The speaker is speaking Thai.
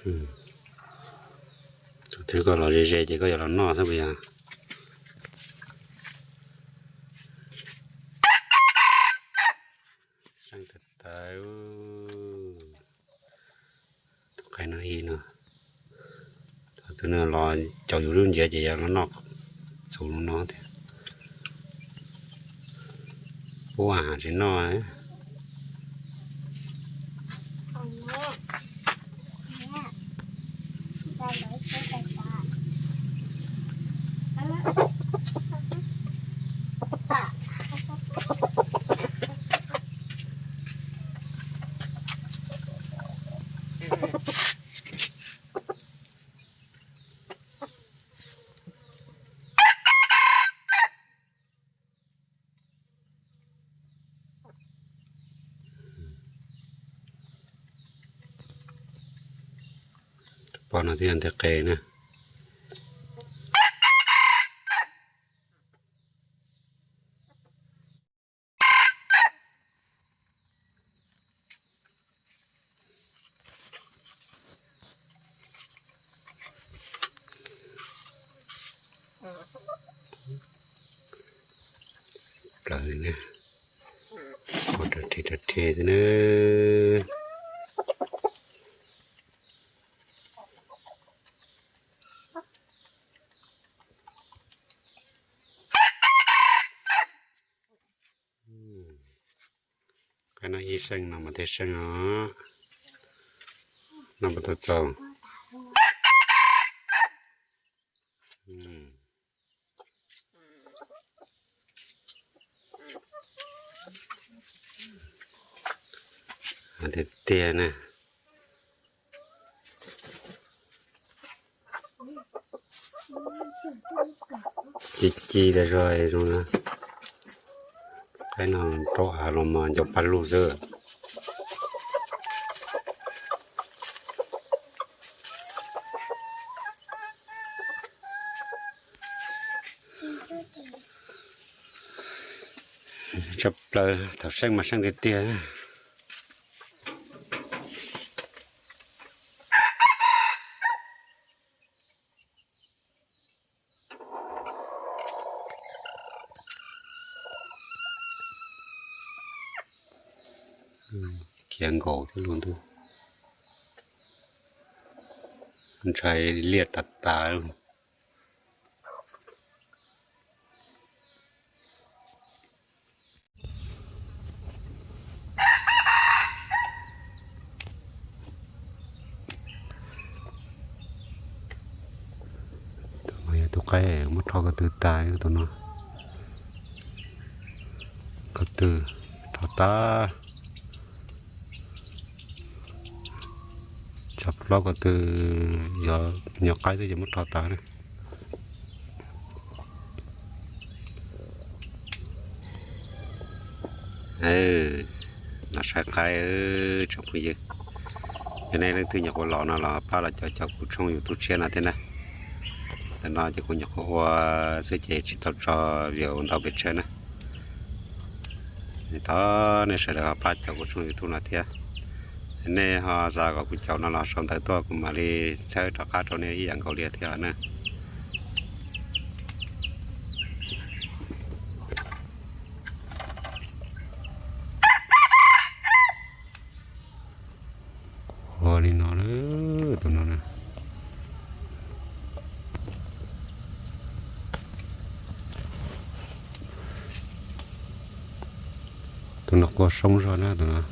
ถือก็เราเจ๊ๆก็อย่าเรานอซะไปอ่ะช่างตัดตายตัวใครน่าอีเนาะตัวนั้นรอเจ้าอยู่รุ่นเยอะๆอย่างนอกสูงน้องเถอะผู้อาหารสิน้อยปอนที่อันเตะเกยนะปล่อยนะโอ้ตัดเทเนื้อkarena iseng nama deseng nama tuh ada tiana cici dah rồi luôn á cái nào to à lo mà cho pan lu dơ chập lời thảo xanh mà sang cái tia kiêng gỗ thế luôn thôi anh trai liệt tạt tà luôn tụi cái mất thọ cái từ tài tụi nó cái từ thọ ta chập lo cái từ giờ nhỏ cái thì mất thọ ta này nó sai cái trong cái gì cái này là từ nhỏ của lọ nó là ba là cho cuộc sốngอยู่ทุกเช้านะthế nàyแต่nóจะคนอยากว่าซื้อเจชิตจอเดี๋ยวเราไปเชิญนะนี่ท่านี่เสร็จแล้วปลาเจ้าก็ช่วยทุนละเทียนี่ฮะจากกับคุณเจ้านั่นเราสอนแต่ตัวกุมาลีใช้ตะการตัวนี้อย่างเขาเรียกเทียนะโอ้นี่นอนตัวนั้นนะtụi nó có sống rồi nè tụi nó